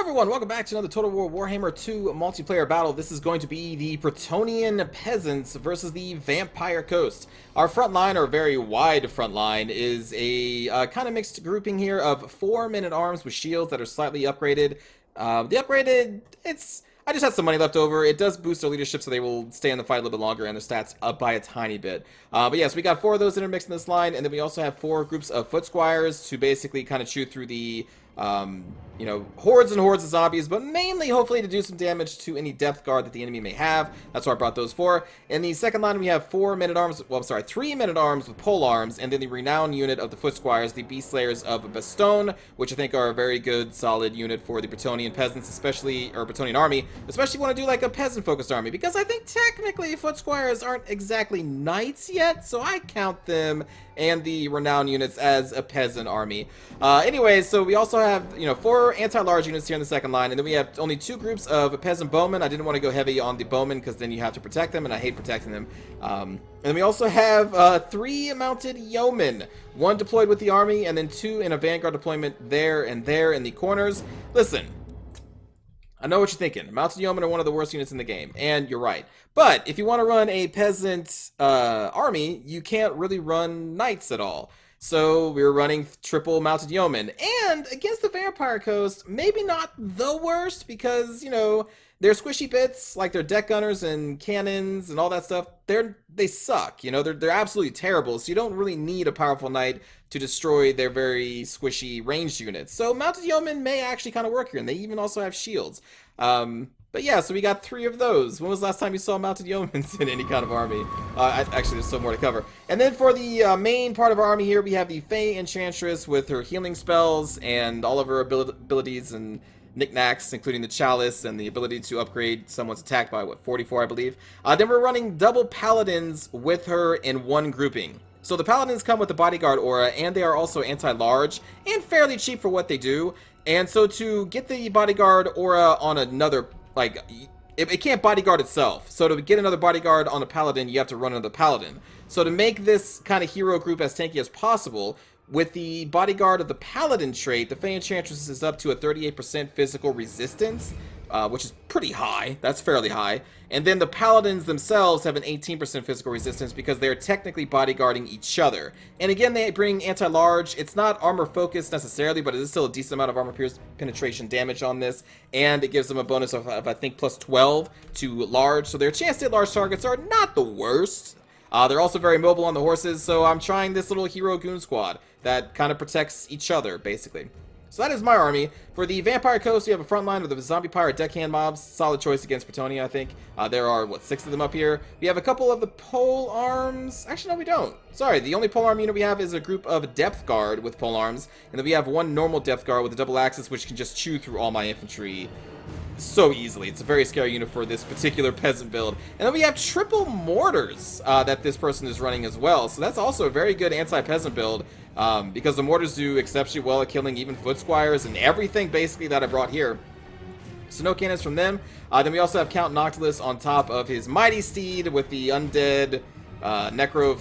everyone, welcome back to another Total War Warhammer 2 multiplayer battle. This is going to be the Bretonnian Peasants versus the Vampire Coast. Our front line, or very wide front line, is a kind of mixed grouping here of 4 men-at-arms with shields that are slightly upgraded. The upgraded, I just had some money left over. It does boost their leadership, so they will stay in the fight a little bit longer, and their stats up by a tiny bit. But yes, we got 4 of those intermixed in this line, and then we also have 4 groups of foot squires to basically kind of chew through the you know, hordes and hordes of zombies, but mainly, hopefully, to do some damage to any depth guard that the enemy may have. That's what I brought those for. In the second line, we have 4 men-at-arms, well, I'm sorry, 3 men-at-arms with pole arms, and then the renowned unit of the foot squires, the beast slayers of Bastogne, which I think are a very good, solid unit for the Bretonnian peasants, especially, or Bretonnian army, especially if you want to do like a peasant-focused army, because I think technically foot squires aren't exactly knights yet, so I count them and the renowned units as a peasant army. Anyways, so we also have, you know, 4 anti-large units here in the second line, and then we have only 2 groups of peasant bowmen. I didn't want to go heavy on the bowmen because then you have to protect them, and I hate protecting them. And then we also have 3 mounted yeomen, 1 deployed with the army, and then 2 in a vanguard deployment there and there in the corners. Listen, I know what you're thinking. Mounted yeomen are one of the worst units in the game, and you're right. But if you want to run a peasant army, you can't really run knights at all. So we're running triple mounted yeomen. And against the Vampire Coast, maybe not the worst, because, you know, their squishy bits, like their deck gunners and cannons and all that stuff, they suck. You know, they're absolutely terrible. So you don't really need a powerful knight to destroy their very squishy ranged units. So mounted yeomen may actually kind of work here, and they even also have shields. But yeah, so we got 3 of those. When was the last time you saw mounted yeomen in any kind of army? Actually, there's still more to cover. And then for the main part of our army here, we have the Fey Enchantress with her healing spells and all of her abilities and knickknacks, including the Chalice and the ability to upgrade someone's attack by, what, 44, I believe. Then we're running double Paladins with her in 1 grouping. So the Paladins come with the Bodyguard aura, and they are also anti-large and fairly cheap for what they do. And so to get the Bodyguard aura on another, like, it can't bodyguard itself. So to get another bodyguard on a paladin, you have to run another paladin. So to make this kind of hero group as tanky as possible, with the bodyguard of the paladin trait, the Fey Enchantress is up to a 38% physical resistance, which is pretty high. That's fairly high. And then the paladins themselves have an 18% physical resistance because they're technically bodyguarding each other. And again, they bring anti-large. It's not armor focused necessarily, but it is still a decent amount of armor penetration damage on this. And it gives them a bonus of I think, plus 12 to large. So their chance to hit large targets are not the worst. They're also very mobile on the horses, so I'm trying this little hero goon squad that kind of protects each other, basically. So that is my army. For the Vampire Coast, we have a front line with the zombie pirate deckhand mobs. Solid choice against Bretonnia, I think. There are, what, 6 of them up here. We have a couple of the pole arms. Actually, no, we don't. Sorry, the only pole arm unit we have is a group of depth guard with pole arms. And then we have 1 normal depth guard with a double axis, which can just chew through all my infantry so easily. It's a very scary unit for this particular peasant build. And then we have triple mortars that this person is running as well. So that's also a very good anti-peasant build. Because the mortars do exceptionally well at killing even foot squires and everything basically that I brought here. So no cannons from them. Then we also have Count Noctilus on top of his mighty steed with the undead Necrofex?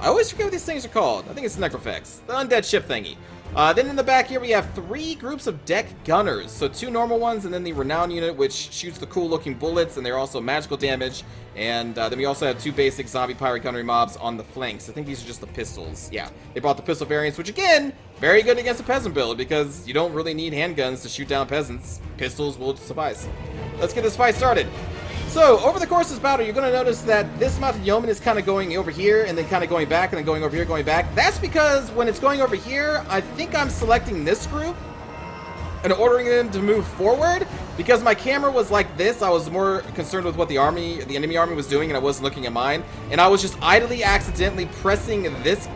I always forget what these things are called. I think it's Necrofex. The undead ship thingy. Then in the back here we have 3 groups of deck gunners. So 2 normal ones and then the renowned unit, which shoots the cool looking bullets, and they're also magical damage. And then we also have 2 basic zombie pirate gunnery mobs on the flanks. I think these are just the pistols. Yeah, they brought the pistol variants, which again, very good against a peasant build because you don't really need handguns to shoot down peasants. Pistols will suffice. Let's get this fight started. So, over the course of this battle, you're going to notice that this mounted yeoman is kind of going over here, and then kind of going back, and then going over here, going back. That's because when it's going over here, I think I'm selecting this group and ordering them to move forward. Because my camera was like this, I was more concerned with what the enemy army was doing, and I wasn't looking at mine. And I was just idly, accidentally pressing this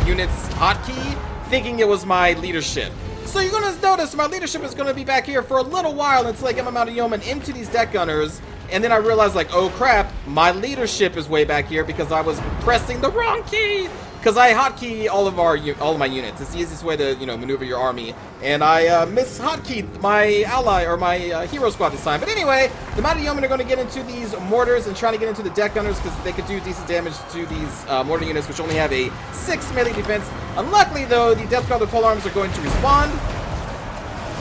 unit's hotkey, thinking it was my leadership. So you're going to notice my leadership is going to be back here for a little while until I get my mounted yeoman into these deck gunners. And then I realized, like, oh crap, my leadership is way back here because I was pressing the wrong key. Because I hotkey all of my units. It's the easiest way to, you know, maneuver your army. And I mis-hotkeyed my ally, or my hero squad this time. But anyway, the mounted yeomen are going to get into these mortars and try to get into the deck gunners because they could do decent damage to these mortar units, which only have a 6 melee defense. Unluckily, though, the death guard with pole arms are going to respawn.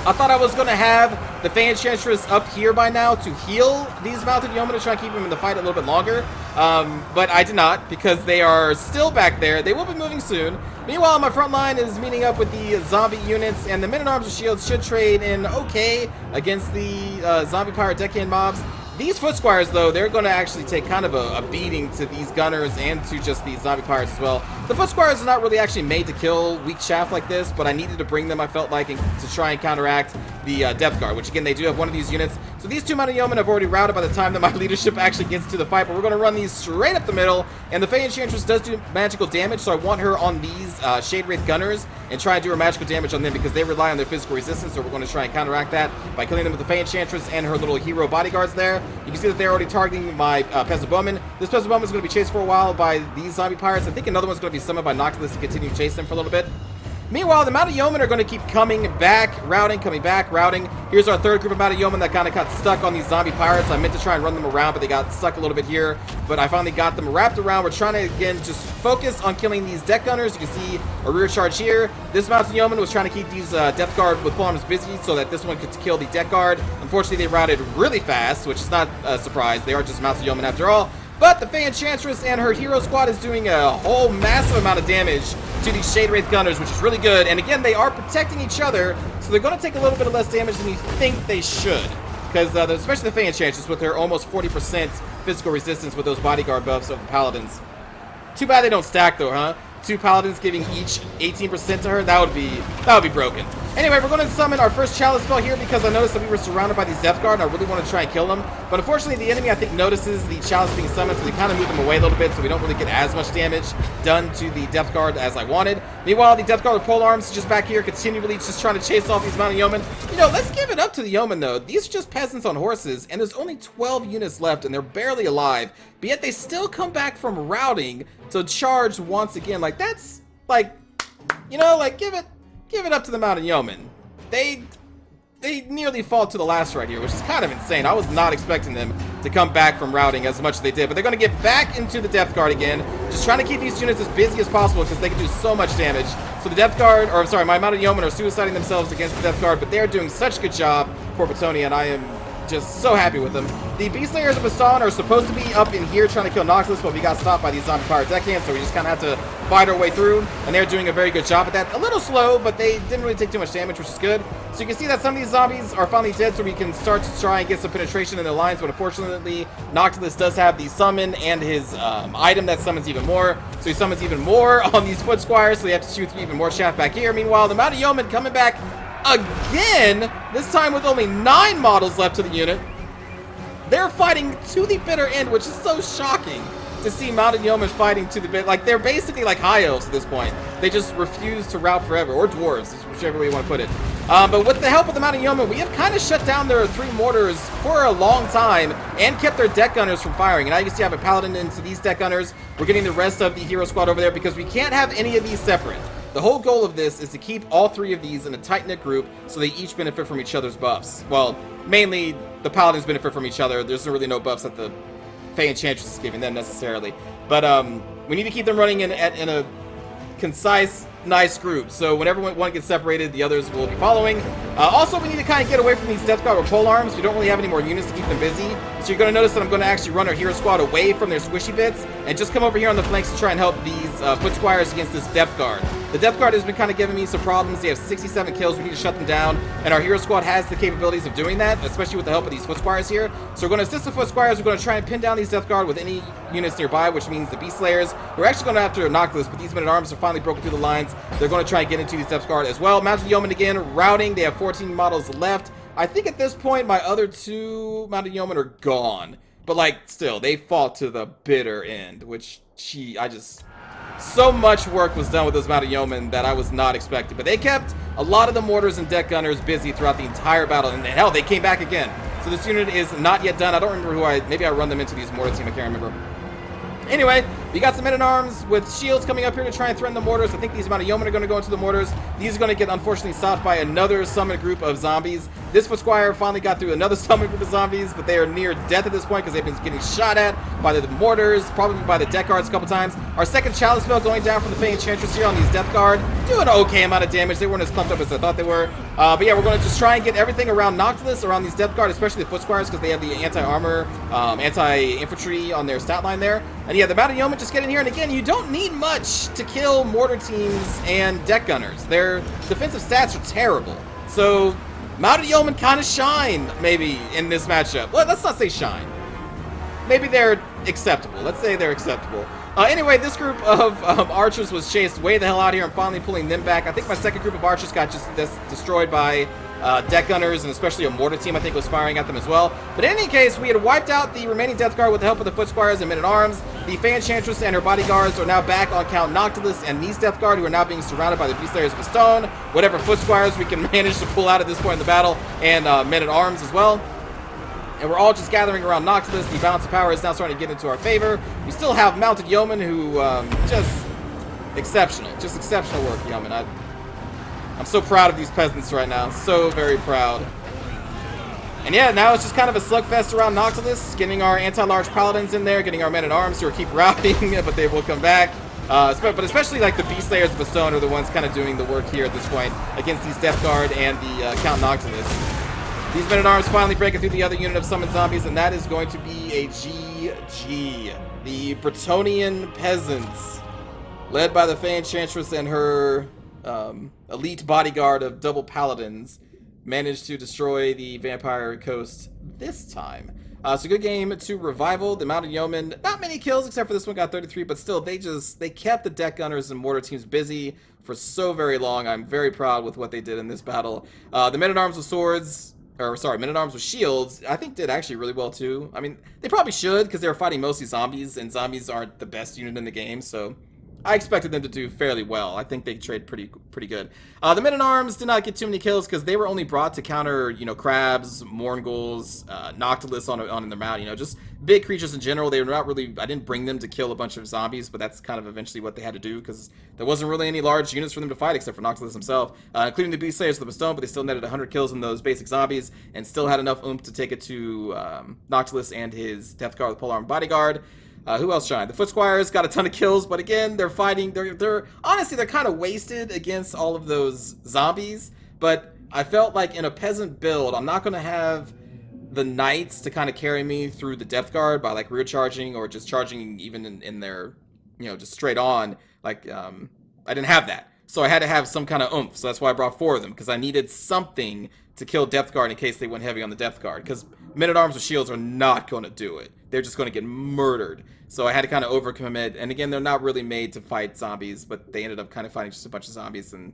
I thought I was going to have the Fey Enchantress up here by now to heal these mounted yeomen to try and keep them in the fight a little bit longer. But I did not, because they are still back there. They will be moving soon. Meanwhile, my front line is meeting up with the zombie units, and the men-at-arms with shields should trade in okay against the zombie pirate deckhand mobs. These foot squires, though, they're going to actually take kind of a beating to these gunners and to just these zombie pirates as well. The foot squires are not really actually made to kill weak shaft like this, but I needed to bring them, I felt like, to try and counteract the depth guard, which again, they do have one of these units. So these two mounted yeomen have already routed by the time that my leadership actually gets to the fight, but we're going to run these straight up the middle, and the Fey Enchantress does do magical damage, so I want her on these Shade Wraith gunners and try and do her magical damage on them because they rely on their physical resistance, so we're going to try and counteract that by killing them with the Fey Enchantress and her little hero bodyguards there. You can see that they're already targeting my Peasant Bowman. This Peasant Bowman is going to be chased for a while by these zombie pirates. I think another one's going to be summoned by Noctilus to continue to chase them for a little bit. Meanwhile, the mounted yeomen are going to keep coming back, routing, coming back, routing. Here's our third group of mounted yeomen that kind of got stuck on these zombie pirates. I meant to try and run them around, but they got stuck a little bit here. But I finally got them wrapped around. We're trying to, again, just focus on killing these deck gunners. You can see a rear charge here. This mounted yeoman was trying to keep these death guard with full arms busy so that this one could kill the deck guard. Unfortunately, they routed really fast, which is not a surprise. They are just mounted yeomen after all. But the Fey Enchantress and her hero squad is doing a whole massive amount of damage to these Shade Wraith gunners, which is really good. And again, they are protecting each other, so they're going to take a little bit of less damage than you think they should. Because especially the Fey Enchantress with her almost 40% physical resistance with those bodyguard buffs of the Paladins. Too bad they don't stack though, huh? 2 Paladins giving each 18% to her, that would be broken. Anyway, we're going to summon our first chalice spell here because I noticed that we were surrounded by these Death Guard and I really want to try and kill them. But unfortunately, the enemy, I think, notices the chalice being summoned, so they kind of move them away a little bit, so we don't really get as much damage done to the Death Guard as I wanted. Meanwhile, the Death Guard with pole arms just back here continually just trying to chase off these mounted yeomen. You know, let's give it up to the yeomen, though. These are just peasants on horses, and there's only 12 units left, and they're barely alive. But yet they still come back from routing to charge once again. Like, that's, like, you know, like, give it up to the mounted yeomen. They nearly fall to the last right here, which is kind of insane. I was not expecting them to come back from routing as much as they did, but they're going to get back into the Death Guard again, just trying to keep these units as busy as possible because they can do so much damage. So the Death Guard, or I'm sorry, my mounted yeomen are suiciding themselves against the Death Guard, but they're doing such a good job for Petonia, and I am just so happy with them. The Beast Slayers of Bastan are supposed to be up in here trying to kill Noctilus, but we got stopped by these zombie pirate deckhands, so we just kind of have to fight our way through, and they're doing a very good job at that. A little slow, but they didn't really take too much damage, which is good. So you can see that some of these zombies are finally dead, so we can start to try and get some penetration in their lines, but unfortunately, Noctilus does have the summon and his item that summons even more, so he summons even more on these foot squires, so they have to shoot through even more shaft back here. Meanwhile, the mounted yeoman coming back again, this time with only 9 models left to the unit. They're fighting to the bitter end, which is so shocking to see mounted yeomen fighting to the bit. Like, they're basically like high elves at this point. They just refuse to rout forever, or dwarves, whichever way you want to put it. But with the help of the mounted yeomen, we have kind of shut down their 3 mortars for a long time and kept their deck gunners from firing. And now you can see I have a paladin into these deck gunners. We're getting the rest of the hero squad over there because we can't have any of these separate. The whole goal of this is to keep all 3 of these in a tight-knit group so they each benefit from each other's buffs. Well, mainly the paladins benefit from each other. There's really no buffs that the Fey Enchantress is giving them necessarily. But we need to keep them running in a concise, nice group. So whenever one gets separated, the others will be following. Also, we need to kind of get away from these Death Guard or pole arms. We don't really have any more units to keep them busy. So you're going to notice that I'm going to actually run our hero squad away from their squishy bits and just come over here on the flanks to try and help these foot squires against this Death Guard. The Death Guard has been kind of giving me some problems. They have 67 kills. We need to shut them down. And our hero squad has the capabilities of doing that, especially with the help of these foot squires here. So we're going to assist the foot squires. We're going to try and pin down these Death Guard with any units nearby, which means the Beast Slayers. We're actually going to have to Noctilus, but these men-at-arms are finally broken through the lines. They're going to try and get into these Death Guard as well. Mounted Yeomen again, routing. They have 14 models left. I think at this point, my other 2 Mounted Yeomen are gone. But, like, still, they fought to the bitter end, which, so much work was done with those mounted yeomen that I was not expecting. But they kept a lot of the mortars and deck gunners busy throughout the entire battle. And hell, they came back again. So this unit is not yet done. I don't remember maybe I run them into these mortar team. I can't remember. Anyway, We got some men-at-arms with shields coming up here to try and threaten the mortars. I think these amount of yeomen are going to go into the mortars. These are going to get, unfortunately, stopped by another summoned group of zombies. This foot squire finally got through another summoned group of zombies, but they are near death at this point because they've been getting shot at by the mortars, probably by the death guards a couple times. Our second challenge spell going down from the Fey Enchantress here on these death guard. Doing an okay amount of damage. They weren't as clumped up as I thought they were. But yeah, we're going to just try and get everything around Noctilus, around these death guard, especially the foot squires, because they have the anti-armor, anti-infantry on their stat line there. And yeah, the mounted yeomen just get in here, and again, you don't need much to kill mortar teams and deck gunners. Their defensive stats are terrible. So, mounted yeomen kind of shine, maybe, in this matchup. Well, let's not say shine. Maybe they're acceptable. Let's say they're acceptable. Anyway, this group of archers was chased way the hell out here. I'm finally pulling them back. I think my second group of archers got just destroyed by deck gunners, and especially a mortar team I think was firing at them as well. But in any case, we had wiped out the remaining death guard with the help of the foot squires and men-at-arms. The Fey Enchantress and her bodyguards are now back on Count Noctilus and these death guard, who are now being surrounded by the Beast Slayers of the Stone, whatever foot squires we can manage to pull out at this point in the battle, and men-at-arms as well. And we're all just gathering around Noctilus. The balance of power is now starting to get into our favor. We still have mounted yeomen who just exceptional work, yeomen. I'm so proud of these peasants right now. So very proud. And yeah, now it's just kind of a slugfest around Noctilus, getting our anti-large paladins in there, getting our men-at-arms who are keep routing, but they will come back. But especially like the Beast Slayers of the Stone are the ones kind of doing the work here at this point against these Death Guard and the Count Noctilus. These men-at-arms finally breaking through the other unit of summoned zombies, and that is going to be a GG. The Bretonnian Peasants, led by the Fey Enchantress and her elite bodyguard of double paladins, managed to destroy the Vampire Coast this time. So good game to Revival. The mounted yeomen, not many kills except for this one, got 33, but still they kept the deck gunners and mortar teams busy for so very long. I'm very proud with what they did in this battle. The men-at-arms with swords, men-at-arms with shields, I think did actually really well too. I mean, they probably should because they were fighting mostly zombies, and zombies aren't the best unit in the game, so I expected them to do fairly well. I think they trade pretty good. The men-at-arms did not get too many kills because they were only brought to counter, crabs, Mourngulls, Noctilus on the mount, just big creatures in general. They were not really, I didn't bring them to kill a bunch of zombies, but that's kind of eventually what they had to do because there wasn't really any large units for them to fight except for Noctilus himself, including the Beast Slayers of the Stone, but they still netted 100 kills in those basic zombies and still had enough oomph to take it to Noctilus and his Death Guard, the Polearm Bodyguard. Who else shined? The Foot Squires got a ton of kills, but again, they're fighting. They're honestly, they're kind of wasted against all of those zombies. But I felt like in a peasant build, I'm not going to have the knights to kind of carry me through the Death Guard by like rear charging or just charging even in their, just straight on. Like, I didn't have that. So I had to have some kind of oomph. So that's why I brought 4 of them, because I needed something to kill Death Guard in case they went heavy on the Death Guard. Because men-at-arms with shields are not going to do it. They're just going to get murdered. So I had to kind of overcommit. And again, they're not really made to fight zombies, but they ended up kind of fighting just a bunch of zombies. And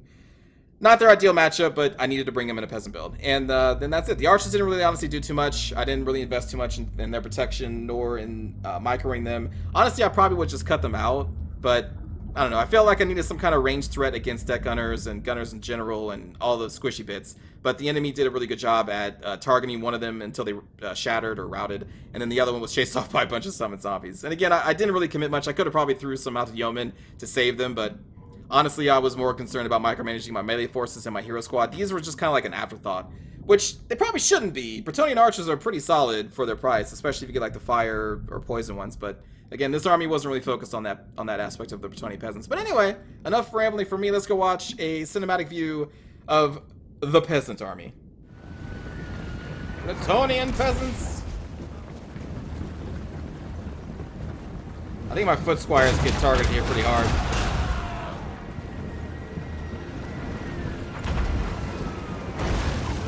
not their ideal matchup, but I needed to bring them in a peasant build. And then that's it. The archers didn't really honestly do too much. I didn't really invest too much in their protection nor in microing them. Honestly, I probably would just cut them out. But I don't know. I felt like I needed some kind of ranged threat against deck gunners and gunners in general and all those squishy bits. But the enemy did a really good job at targeting one of them until they shattered or routed. And then the other one was chased off by a bunch of summoned zombies. And again, I didn't really commit much. I could have probably threw some mounted yeomen to save them. But honestly, I was more concerned about micromanaging my melee forces and my hero squad. These were just kind of like an afterthought, which they probably shouldn't be. Bretonnian archers are pretty solid for their price, especially if you get like the fire or poison ones. But again, this army wasn't really focused on that aspect of the Bretonnian peasants. But anyway, enough rambling for me. Let's go watch a cinematic view of the peasant army. Bretonnian peasants. I think my foot squires get targeted here pretty hard.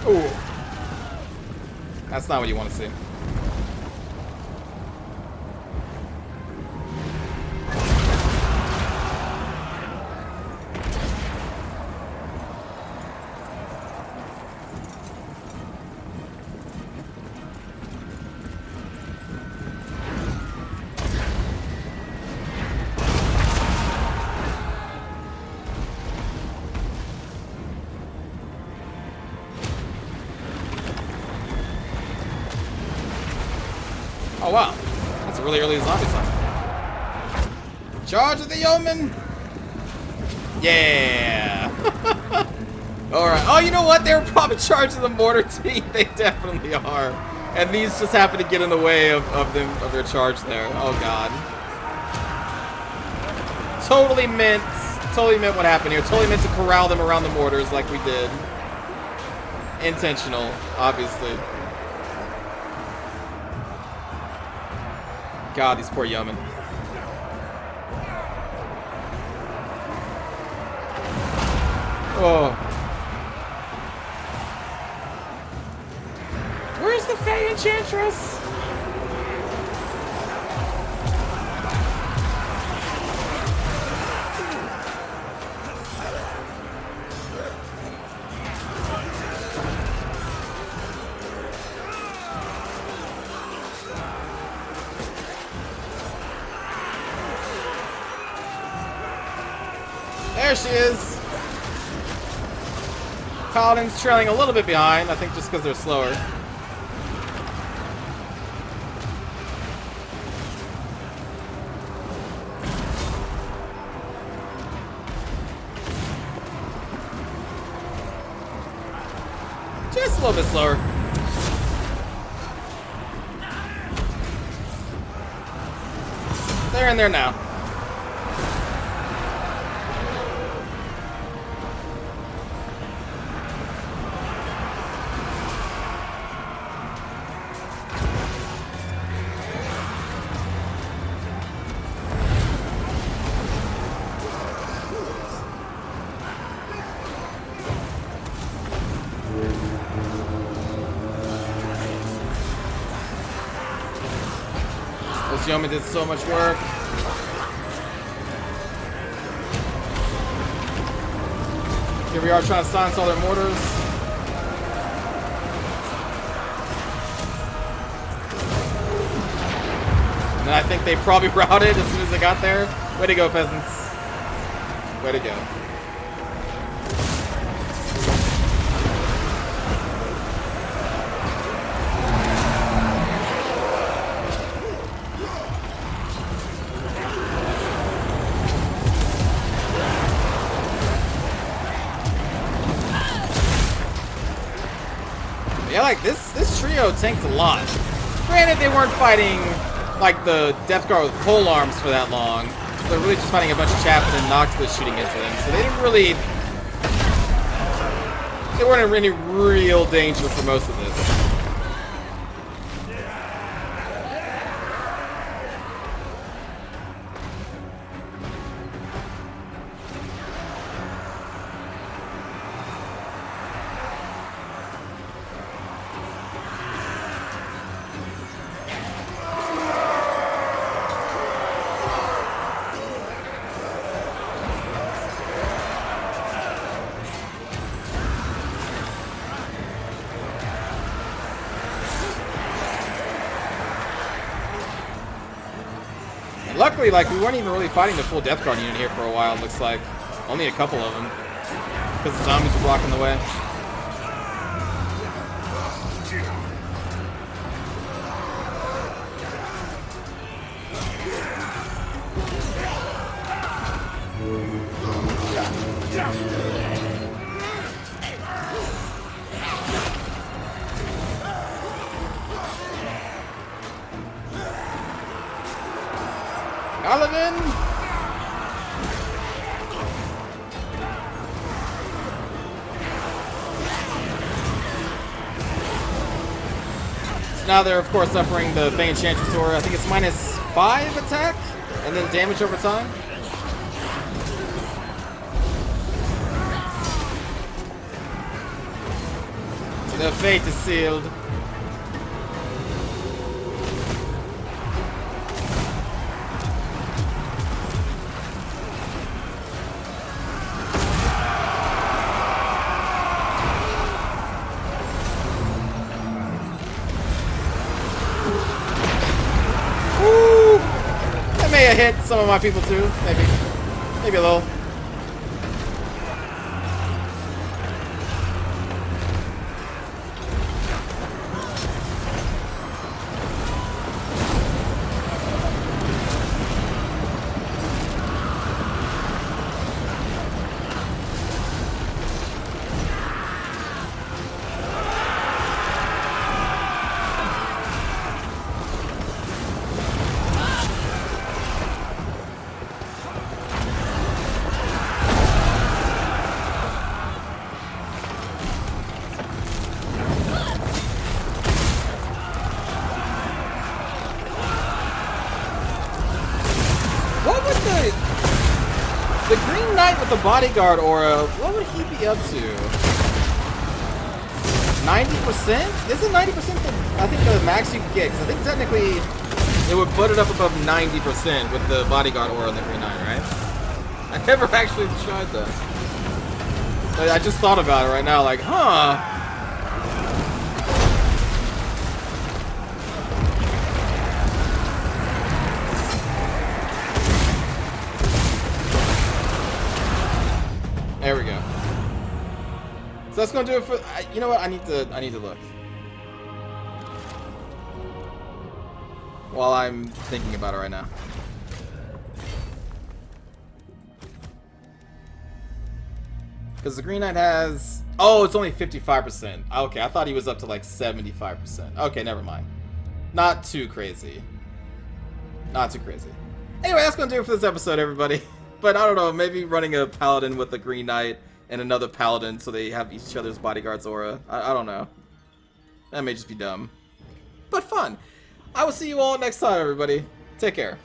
Ooh. That's not what you want to see. Oh wow, that's a really early zombie slap. Charge of the yeoman! Yeah! Alright. Oh, you know what? They were probably charging the mortar team. They definitely are. And these just happen to get in the way of their charge there. Oh, God. Totally meant what happened here. Totally meant to corral them around the mortars like we did. Intentional, obviously. God, these poor yeomen. Oh. Where's the Fey Enchantress? There she is. Paladin's trailing a little bit behind, I think just because they're slower. Just a little bit slower. They're in there now. Those yeomen did so much work. Here we are trying to silence all their mortars. And I think they probably routed as soon as they got there. Way to go, peasants. Way to go. Yeah, like this trio tanked a lot. Granted, they weren't fighting like the Death Guard with pole arms for that long. They're really just fighting a bunch of chaff and Noctilus shooting into them. So they didn't really... They weren't in any real danger for most of this. Luckily, like, we weren't even really fighting the full Death Guard unit here for a while, it looks like. Only a couple of them. Because the zombies were blocking the way. Oliven! So now they're, of course, suffering the Fey Enchantress Aura. I think it's -5 attack, and then damage over time. Their fate is sealed. May have hit some of my people too, maybe a little. With the bodyguard aura, what would he be up to? 90%? Isn't 90% I think the max you can get? Because I think technically it would put it up above 90% with the bodyguard aura on the Green Knight, right? I never actually tried that. I just thought about it right now, like, huh? There we go. So that's gonna do it for. You know what? I need to look. While I'm thinking about it right now. Because the Green Knight has... Oh, it's only 55%. Okay, I thought he was up to like 75%. Okay, never mind. Not too crazy. Not too crazy. Anyway, that's going to do it for this episode, everybody. But I don't know, maybe running a Paladin with a Green Knight and another Paladin so they have each other's bodyguard's aura. I don't know. That may just be dumb. But fun. I will see you all next time, everybody. Take care.